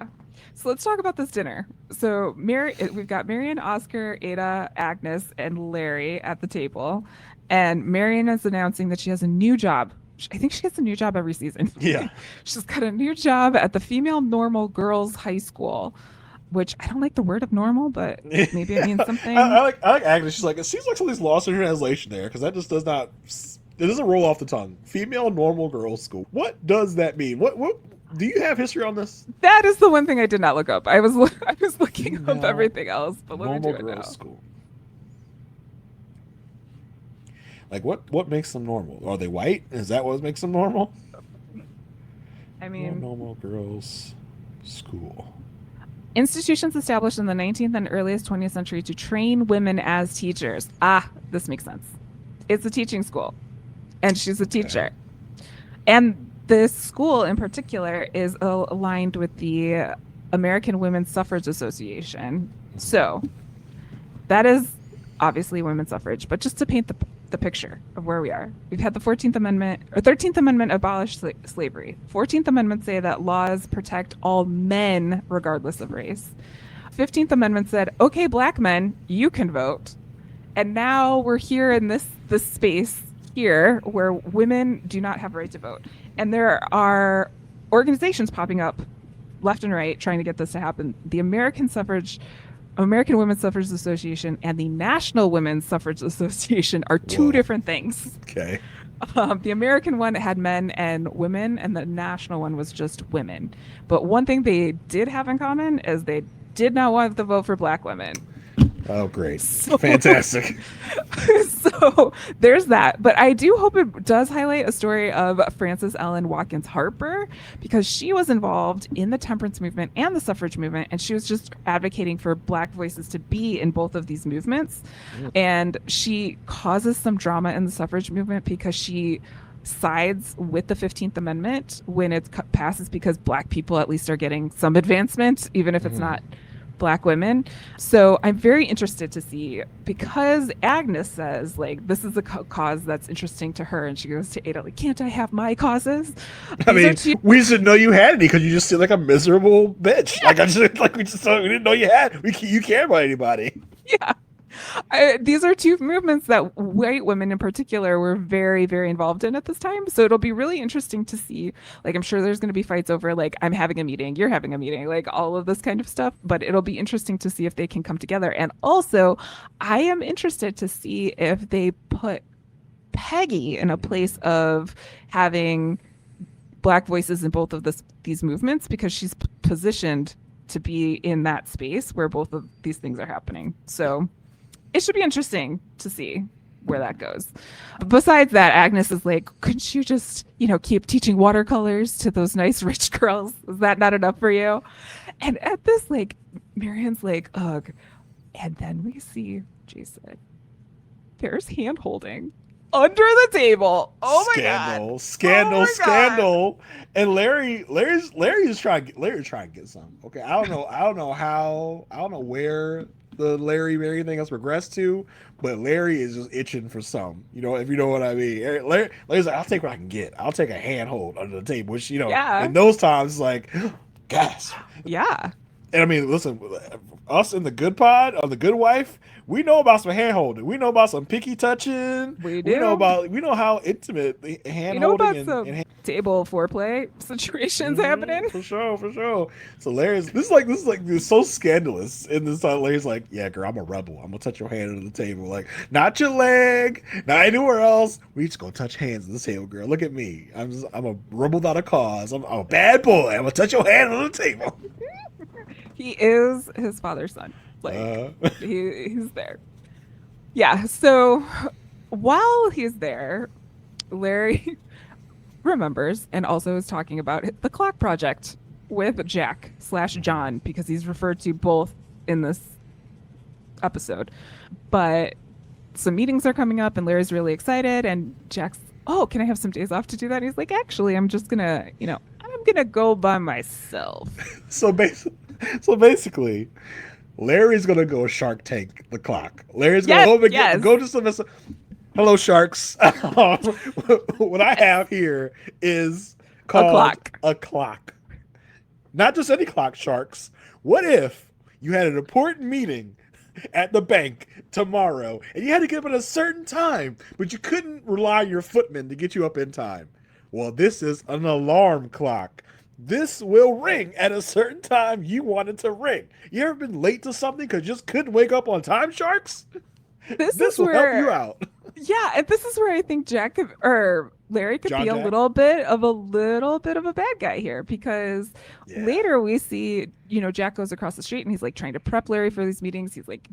So let's talk about this dinner. So we've got Marian, Oscar, Ada, Agnes, and Larry at the table, and Marian is announcing that she has a new job. I think she gets a new job every season. Yeah, She's got a new job at the Female Normal Girls High School, which I don't like the word of normal, but maybe it means something. I like Agnes. She's like, it seems like something's lost in translation there because that just does not. It doesn't roll off the tongue. Female Normal Girls School. What does that mean? What do you have history on this? That is the one thing I did not look up. I was looking up everything else, but let me do it now. School. Like what makes them normal? Are they white? Is that what makes them normal? I mean, Normal Girls School. Institutions established in the 19th and earliest 20th century to train women as teachers. Ah, this makes sense. It's a teaching school, and she's a teacher. And this school in particular is aligned with the American Women's Suffrage Association. So that is obviously women's suffrage, but just to paint the picture of where we are. We've had the 14th Amendment, or 13th Amendment abolished slavery. 14th Amendment say that laws protect all men regardless of race. 15th Amendment said, okay, black men, you can vote. And now we're here in this space here where women do not have a right to vote. And there are organizations popping up left and right trying to get this to happen. The American Women's Suffrage Association and the National Women's Suffrage Association are two different things. Okay. The American one had men and women, and the national one was just women. But one thing they did have in common is they did not want to vote for black women. Oh, great. Fantastic. So there's that. But I do hope it does highlight a story of Frances Ellen Watkins Harper, because she was involved in the temperance movement and the suffrage movement, and she was just advocating for black voices to be in both of these movements. And she causes some drama in the suffrage movement because she sides with the 15th Amendment when it passes, because black people at least are getting some advancement, even if it's not black women. So I'm very interested to see, because Agnes says like this is a cause that's interesting to her, and she goes to Ada like, can't I have my causes? I mean, we just didn't know you had any because you just seem like a miserable bitch. Like we didn't know you had. You care about anybody. Yeah. These are two movements that white women in particular were very, very involved in at this time. So it'll be really interesting to see. Like, I'm sure there's going to be fights over, like, I'm having a meeting, you're having a meeting, like all of this kind of stuff. But it'll be interesting to see if they can come together. And also, I am interested to see if they put Peggy in a place of having black voices in both of these movements, because she's positioned to be in that space where both of these things are happening. So it should be interesting to see where that goes. Besides that, Agnes is like, couldn't you just, keep teaching watercolors to those nice rich girls? Is that not enough for you? And at this, like, Marian's like, ugh. And then we see Jason. There's hand holding under the table. Oh my god! Scandal. And Larry's trying to get some. Okay, I don't know where the Mary thing has progressed to, but Larry is just itching for some. If you know what I mean. Larry's like, I'll take what I can get. I'll take a handhold under the table, which in those times it's like, guys. Yeah. And I mean, listen, us in the Good Pod, on the Good Wife, we know about some hand holding. We know about some picky touching. We do. We know how intimate the hand holding and table foreplay situations happening. For sure. So Larry's this is so scandalous in this time. Larry's like, yeah, girl, I'm a rebel. I'm gonna touch your hand under the table. Like, not your leg, not anywhere else. We just gonna touch hands on the table, girl. Look at me. I'm a rebel without a cause. I'm a bad boy. I'm gonna touch your hand on the table. He is his father's son. Like, he's there. Yeah, so while he's there, Larry remembers and also is talking about the clock project with Jack/John, because he's referred to both in this episode. But some meetings are coming up and Larry's really excited and Jack's, oh, can I have some days off to do that? And he's like, actually, I'm just gonna, I'm gonna go by myself. So basically, Larry's gonna go Shark Tank the clock. Larry's gonna go to some. Hello, sharks. What I have here is called a clock. Not just any clock, sharks. What if you had an important meeting at the bank tomorrow and you had to get up at a certain time, but you couldn't rely on your footman to get you up in time? Well, this is an alarm clock. This will ring at a certain time you want it to ring. You ever been late to something because you just couldn't wake up on time, sharks? This will help you out. Yeah, and this is where I think Larry could be a little bit of a bad guy here, because later we see, Jack goes across the street and he's like trying to prep Larry for these meetings. He's like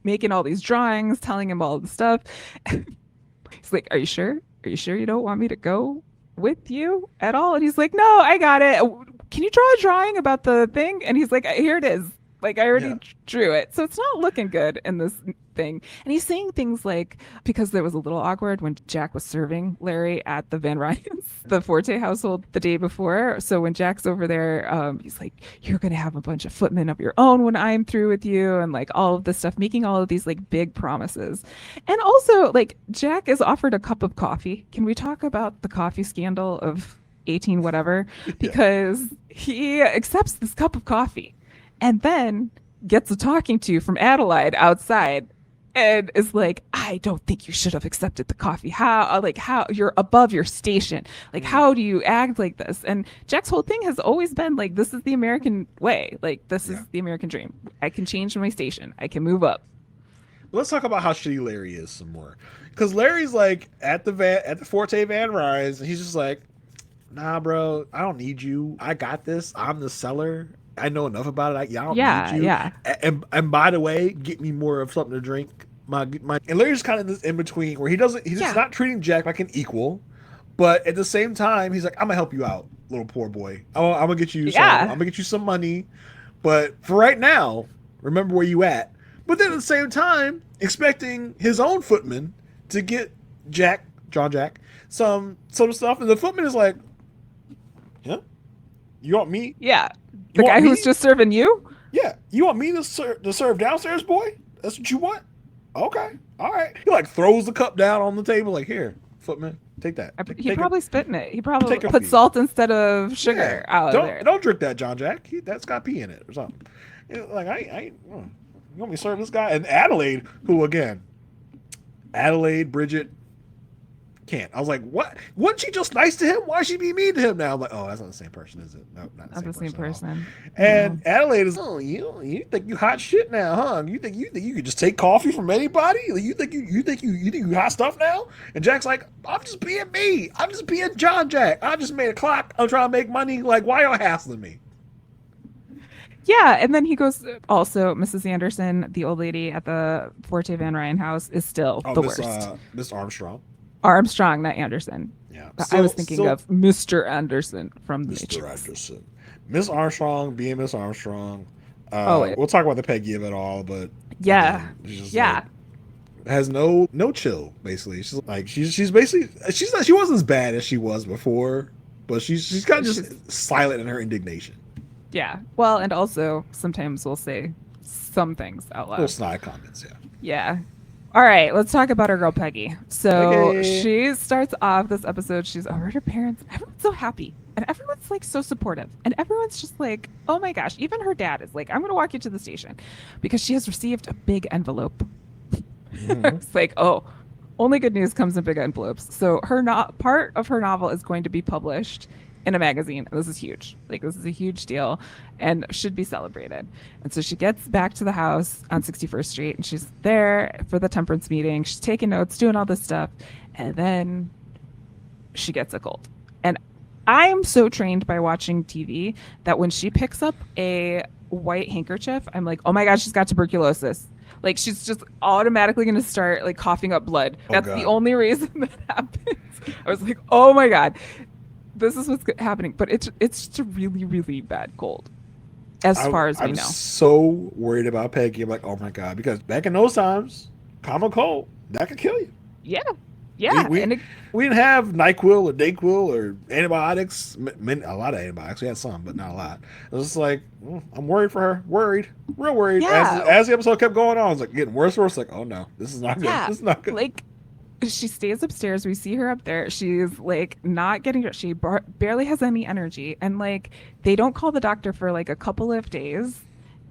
making all these drawings, telling him all the stuff. He's like, Are you sure you don't want me to go with you at all? And he's like, no, I got it. Can you draw a drawing about the thing? And he's like, here it is. Like, I already drew it. So it's not looking good in this thing. And he's saying things like, because there was a little awkward when Jack was serving Larry at the Van Ryans, the Forte household, the day before. So when Jack's over there, he's like, you're going to have a bunch of footmen of your own when I'm through with you. And like all of this stuff, making all of these like big promises. And also like Jack is offered a cup of coffee. Can we talk about the coffee scandal of 18 whatever? Because he accepts this cup of coffee and then gets a talking to from Adelaide outside and is like, I don't think you should have accepted the coffee. How you're above your station. Like, how do you act like this? And Jack's whole thing has always been like, this is the American way. Like, this is the American dream. I can change my station. I can move up. Let's talk about how shitty Larry is some more. Because Larry's like at the Forte Van Rise, and he's just like, nah, bro, I don't need you. I got this. I'm the seller. I know enough about it. I don't need you. Yeah. And by the way, get me more of something to drink. And Larry's kind of this in between where he's just not treating Jack like an equal, but at the same time, he's like, I'm gonna help you out, little poor boy. I'm gonna get you I'm gonna get you some money. But for right now, remember where you at. But then at the same time, expecting his own footman to get John Jack, some stuff. And the footman is like, yeah, you want me? Yeah. The guy who's just serving you? Yeah. You want me to serve downstairs, boy? That's what you want? Okay. All right. He like throws the cup down on the table like, here, footman, take that. He probably spit in it. He probably put salt instead of sugar out of there. Don't drink that, John Jack. That's got pee in it or something. Like, you want me to serve this guy? And Adelaide, who again, Bridget, can't. I was like, what? Wasn't she just nice to him? Why is she be mean to him now? I'm like, oh, that's not the same person, is it? No, not the same person. And Adelaide is, you think you hot shit now, huh? You think you could just take coffee from anybody? You think you hot stuff now? And Jack's like, I'm just being me. I'm just being John Jack. I just made a clock. I'm trying to make money. Like, why y'all hassling me? Yeah, and then he goes, also, Mrs. Anderson, the old lady at the Forte Van Ryan house, is still the worst. Miss Armstrong, not Anderson. Yeah. I was thinking of Mr. Anderson from the Mr. Anderson. Miss Armstrong being Miss Armstrong. We'll talk about the Peggy of it all, but she's like, has no chill, basically. She's like she's basically she wasn't as bad as she was before, but she's kind of just silent in her indignation. Yeah. Well, and also sometimes we'll say some things out loud. Little snide comments, yeah. Yeah. All right, let's talk about our girl Peggy. So she starts off this episode. She's over at her parents. Everyone's so happy, and everyone's like so supportive, and everyone's just like, "Oh my gosh!" Even her dad is like, "I'm going to walk you to the station," because she has received a big envelope. It's like, oh, only good news comes in big envelopes. So her part of her novel is going to be published in a magazine. This is huge. Like, this is a huge deal and should be celebrated. And so she gets back to the house on 61st Street and she's there for the Temperance meeting. She's taking notes, doing all this stuff. And then she gets a cold. And I am so trained by watching TV that when she picks up a white handkerchief, I'm like, oh my gosh, she's got tuberculosis. Like, she's just automatically going to start like coughing up blood. That's the only reason that happens. I was like, oh my God. This is what's happening, but it's just a really, really bad cold, as far as we know. I'm so worried about Peggy. I'm like, oh my God, because back in those times, common cold that could kill you. Yeah. Yeah. We And we didn't have NyQuil or Dayquil or antibiotics. A lot of antibiotics. We had some, but not a lot. It was just like, I'm worried for her. Worried, real worried. yeah. As the episode kept going on, I was like getting worse and worse. Like, oh no, this is not good. Yeah. This is not good. Like, she stays upstairs. We see her up there. She's like not getting, she barely has any energy. And like, they don't call the doctor for like a couple of days.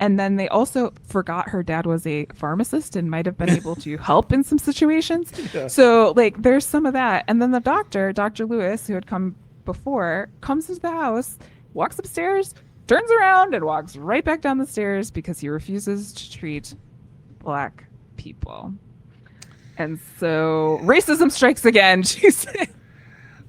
And then they also forgot her dad was a pharmacist and might have been able to help in some situations. Yeah. So like, there's some of that. And then the doctor, Dr. Lewis, who had come before, comes into the house, walks upstairs, turns around and walks right back down the stairs because he refuses to treat black people. And so racism strikes again. She's old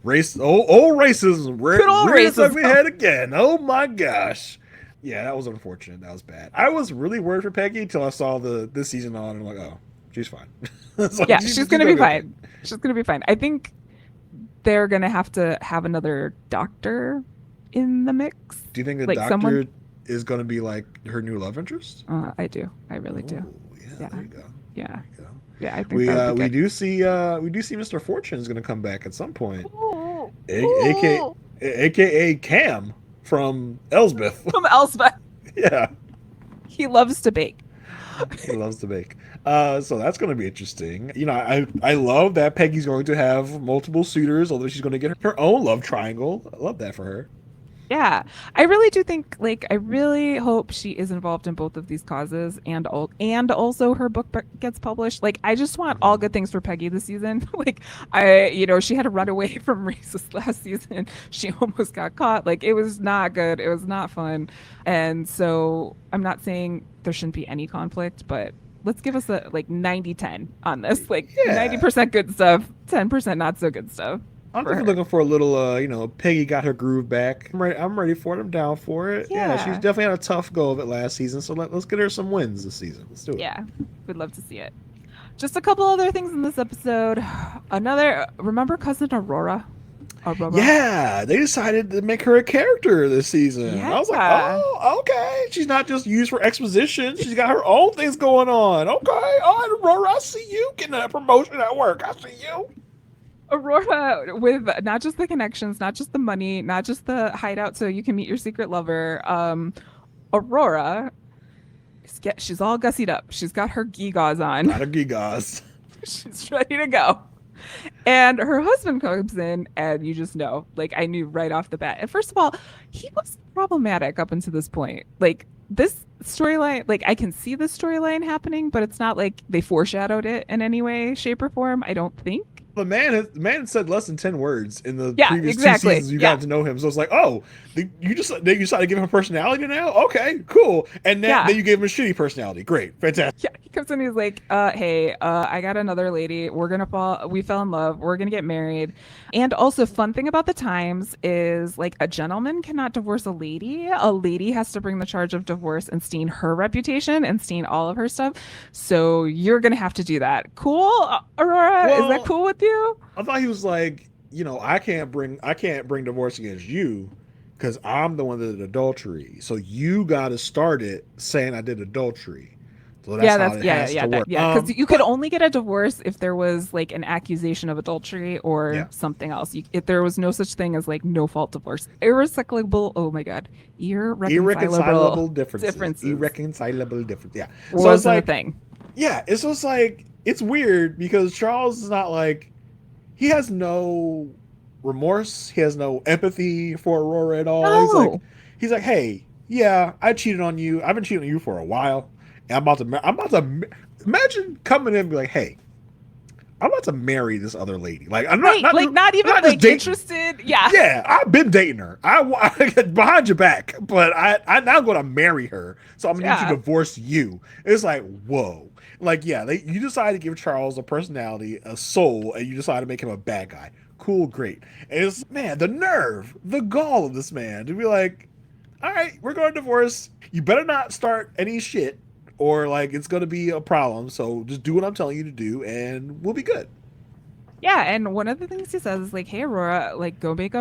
racism. Good old Rears racism. ugly head again. Oh my gosh. Yeah, that was unfortunate. That was bad. I was really worried for Peggy until I saw this season on, and I'm like, oh, she's fine. Like, yeah, she's gonna be fine. She's gonna be fine. I think they're gonna have to have another doctor in the mix. Do you think the like doctor is gonna be like her new love interest? I do. I really do. Yeah, there you go. Yeah. There you go. Yeah, I think we do see Mr. Fortune is gonna come back at some point. Ooh. AKA Cam from Elsbeth. From Elsbeth. Yeah. He loves to bake. He loves to bake. So that's going to be interesting. You know, I love that Peggy's going to have multiple suitors, although she's going to get her own love triangle. I love that for her. Yeah, I really do think, like, I really hope she is involved in both of these causes, and also her book gets published. Like, I just want all good things for Peggy this season. Like, she had to run away from racist last season. She almost got caught. Like, it was not good. It was not fun. And so I'm not saying there shouldn't be any conflict, but let's give us a, like, 90-10 on this. Like, 90% good stuff, 10% not so good stuff. I'm just looking for a little, Peggy got her groove back. I'm ready for it. I'm down for it. Yeah, she's definitely had a tough go of it last season. So let's get her some wins this season. Let's do it. Yeah, we'd love to see it. Just a couple other things in this episode. Remember cousin Aurora? Yeah, they decided to make her a character this season. Yeah. I was like, oh, okay. She's not just used for exposition. She's got her own things going on. Okay, all right, Aurora, I see you getting a promotion at work. I see you. Aurora, with not just the connections, not just the money, not just the hideout so you can meet your secret lover. Aurora, she's all gussied up. She's got her gewgaws on. Got her gewgaws. She's ready to go. And her husband comes in, and you just know, like, I knew right off the bat. And first of all, he was problematic up until this point. Like, this storyline, like, I can see the storyline happening, but it's not like they foreshadowed it in any way, shape, or form, I don't think. The man said less than 10 words in the previous 2 seasons you got to know him. So it's like, oh, you decided to give him a personality now? Okay, cool. And then you gave him a shitty personality. Great. Fantastic. Yeah, he comes in, he's like, hey, I got another lady. We fell in love. We're going to get married. And also, fun thing about the times is, like, a gentleman cannot divorce a lady. A lady has to bring the charge of divorce and stain her reputation and stain all of her stuff. So you're going to have to do that. Cool, Aurora? Is that cool with you? I thought he was like, I can't bring divorce against you because I'm the one that did adultery. So you got to start it saying I did adultery. So that's because you could only get a divorce if there was, like, an accusation of adultery or something else. If there was no such thing as, like, no fault divorce, irreconcilable differences. Irreconcilable difference. Yeah, so it's like a thing. Yeah, it's just like, it's weird because Charles is not like, he has no remorse, he has no empathy for Aurora at all. No. He's like, hey, yeah, I cheated on you. I've been cheating on you for a while. I'm about to imagine coming in and be like, hey, I'm about to marry this other lady. Like, I'm not even interested. Yeah. Yeah, I've been dating her. I get behind your back, but I'm now going to marry her. So I'm going to need to divorce you. It's like, whoa. Like, you decide to give Charles a personality, a soul, and you decide to make him a bad guy. Cool, great. And it's, man, the nerve, the gall of this man to be like, all right, we're going to divorce. You better not start any shit, or, like, it's going to be a problem. So just do what I'm telling you to do, and we'll be good. Yeah, and one of the things he says is like, "Hey, Aurora, like, go take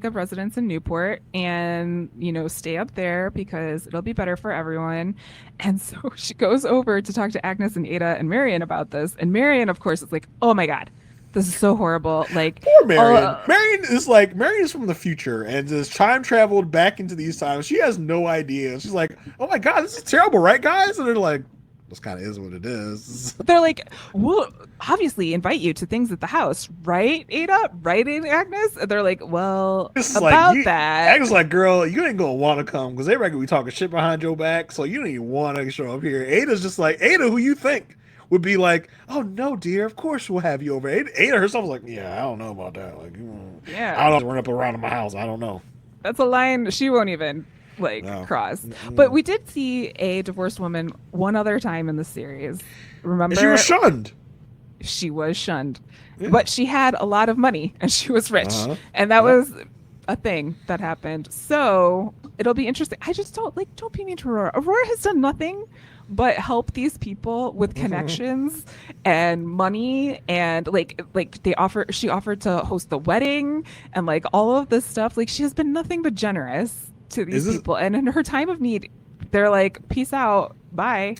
up residence in Newport, and stay up there because it'll be better for everyone." And so she goes over to talk to Agnes and Ada and Marian about this, and Marian, of course, is like, "Oh my God, this is so horrible!" Like, Poor Marian. Marian is from the future and just time traveled back into these times. She has no idea. She's like, "Oh my God, this is terrible, right, guys?" And they're like, "This kind of is what it is." they're like, "We'll obviously invite you to things at the house, right, Ada? Right, Agnes?" And they're like, "Well, about that." Agnes like, "Girl, you ain't gonna want to come because everybody gonna be talking shit behind your back, so you don't even want to show up here." Ada's just like, Ada, who you think would be like, "Oh no, dear, of course we'll have you over." Ada herself was like, "Yeah, I don't know about that. Like, Yeah, I don't run up around in my house. I don't know." that's a line she won't even cross. Mm-mm. But we did see a divorced woman one other time in the series. Remember? And she was shunned. She was shunned. Yeah. But she had a lot of money and she was rich. And that was a thing that happened. So it'll be interesting. I just don't be mean to Aurora. Aurora has done nothing but help these people with connections and money, and she offered to host the wedding and like all of this stuff. Like, she has been nothing but generous to these people, and in her time of need, they're like, "Peace out, bye."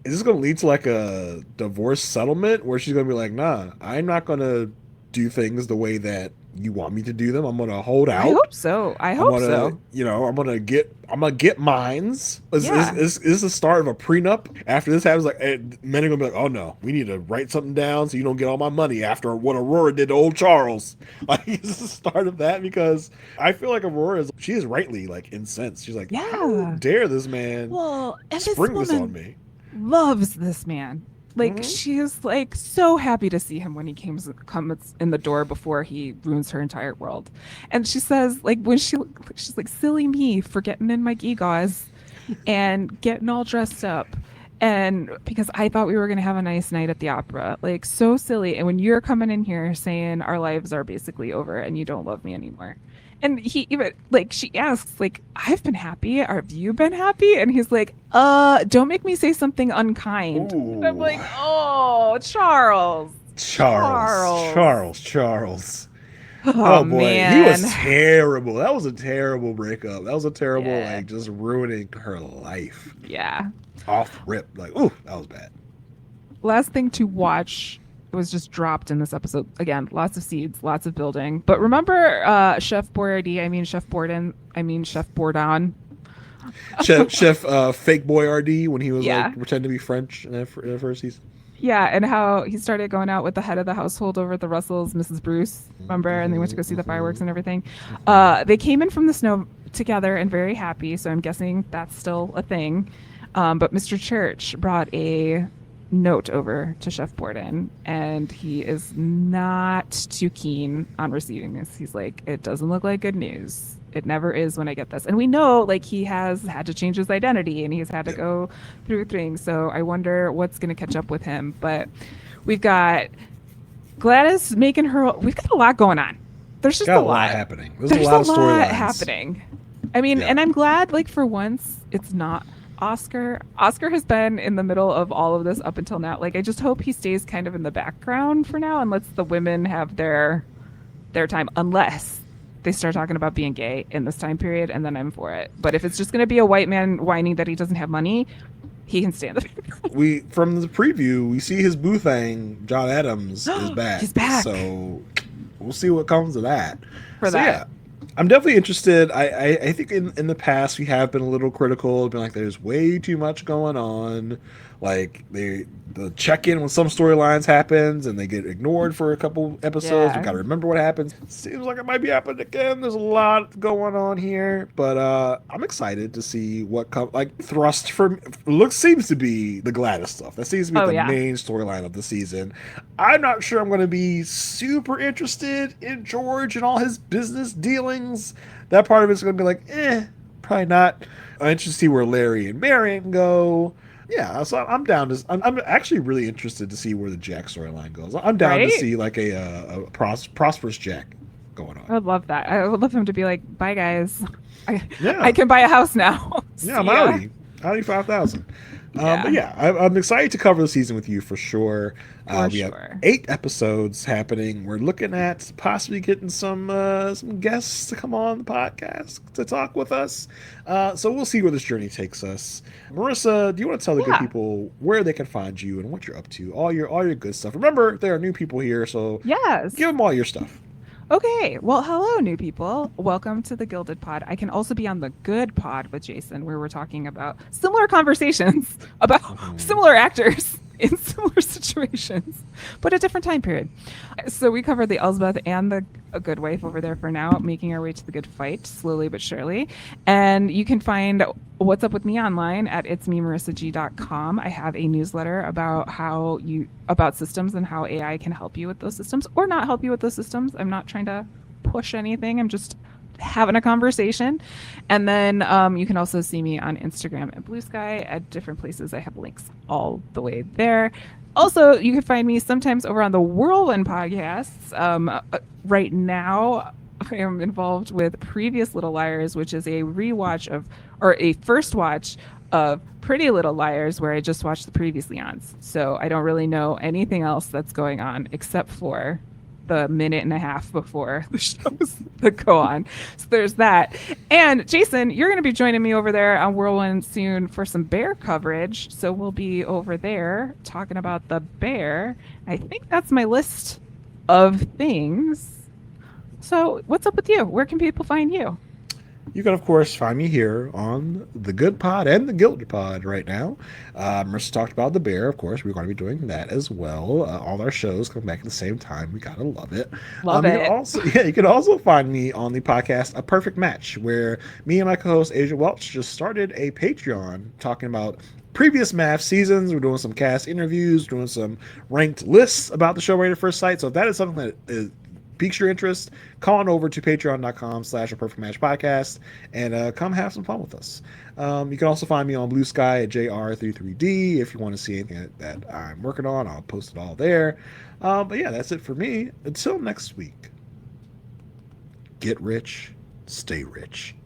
Is this going to lead to like a divorce settlement where she's going to be like, "Nah, I'm not going to do things the way that you want me to do them. I'm going to hold out." I hope so. I'm going to get mines. Is this the start of a prenup? After this happens, like, men are going to be like, "Oh no, we need to write something down so you don't get all my money after what Aurora did to old Charles." Like, is this the start of that? Because I feel like she is rightly like incensed. She's like, "How dare this man spring this on me?" Loves this man. Like, she is like so happy to see him when he comes in the door before he ruins her entire world. And she says, like, when she's like, "Silly me for getting in my gewgaws and getting all dressed up, and because I thought we were gonna have a nice night at the opera." Like, so silly. And when you're coming in here saying our lives are basically over and you don't love me anymore. And he even, like, she asks, like, "I've been happy. Have you been happy?" And he's like, "Don't make me say something unkind." And I'm like, "Oh, Charles. Oh boy, man. He was terrible. That was a terrible breakup. That was a terrible, like, just ruining her life. Yeah. Off rip. Like, ooh, that was bad. Last thing to watch was just dropped in this episode. Again, lots of seeds, lots of building. But remember Chef Boyardee, Chef Borden, Chef Bordon. Chef Fake Boy RD when he was like pretending to be French in that first season. Yeah, and how he started going out with the head of the household over at the Russells, Mrs. Bruce, remember? And they went to go see the fireworks and everything. They came in from the snow together and very happy, so I'm guessing that's still a thing. But Mr. Church brought a note over to Chef Borden, and he is not too keen on receiving this. He's like, "It doesn't look like good news. It never is when I get this." And we know, like, he has had to change his identity and he's had to go through things. So I wonder what's going to catch up with him. But we've got Gladys we've got a lot going on. There's just a lot happening. There's a lot of storylines happening. And I'm glad, like, for once it's not Oscar. Oscar has been in the middle of all of this up until now. Like, I just hope he stays kind of in the background for now and lets the women have their time, unless they start talking about being gay in this time period, and then I'm for it. But if it's just going to be a white man whining that he doesn't have money, he can stand it. From the preview, we see his boo thing, John Adams, is back. He's back. So we'll see what comes of that. Yeah, I'm definitely interested. I think in the past we have been a little critical, been like, there's way too much going on. Like, the check-in when some storylines happens and they get ignored for a couple episodes. We gotta remember what happens. Seems like it might be happening again. There's a lot going on here, but I'm excited to see what comes. Like, thrust seems to be the Gladys stuff. That seems to be the main storyline of the season. I'm not sure I'm going to be super interested in George and all his business dealings. That part of it's going to be like, probably not. I'm interested to see where Larry and Marian go. Yeah, so I'm down to. I'm actually really interested to see where the Jack storyline goes. I'm down to see like a prosperous Jack going on. I would love that. I would love him to be like, "Bye, guys. I can buy a house now." Yeah, I'm Audi 5000. But yeah, I'm excited to cover the season with you for sure. We have Sure. 8 episodes happening. We're looking at possibly getting some guests to come on the podcast to talk with us. So we'll see where this journey takes us. Marissa, do you want to tell the good Yeah. people where they can find you and what you're up to? All your good stuff. Remember, there are new people here, so Yes. give them all your stuff. Okay. Well, hello, new people. Welcome to the Gilded Pod. I can also be on the Good Pod with Jason, where we're talking about similar conversations about similar actors in similar situations, but a different time period. So we covered the Elsbeth and the A Good Wife over there for now, making our way to the good fight, slowly but surely. And you can find What's Up With Me online at itsmemarissag.com. I have a newsletter about about systems and how AI can help you with those systems or not help you with those systems. I'm not trying to push anything. I'm just having a conversation. And then you can also see me on Instagram and Blue Sky at different places. I have links all the way there. Also, you can find me sometimes over on the Whirlwind podcasts. Right now, I am involved with Previous Little Liars, which is a a first watch of Pretty Little Liars, where I just watched the previously ons. So I don't really know anything else that's going on except for the minute and a half before the shows that go on. So there's that. And Jason, you're going to be joining me over there on Whirlwind soon for some bear coverage. So we'll be over there talking about the bear. I think that's my list of things. So what's up with you? Where can people find you? You can, of course, find me here on the Good Pod and the Gilded Pod right now. Marissa talked about the bear. Of course, we're going to be doing that as well. All our shows come back at the same time. We gotta love it. Love it. You can also find me on the podcast A Perfect Match, where me and my co-host Asia Welch just started a Patreon talking about previous math seasons. We're doing some cast interviews, doing some ranked lists about the show right at first sight. So if that is something that piques your interest, come on over to patreon.com/A Perfect Match Podcast and come have some fun with us. You can also find me on Blue Sky at JR33D. If you want to see anything that I'm working on, I'll post it all there. But yeah, that's it for me. Until next week, get rich, stay rich.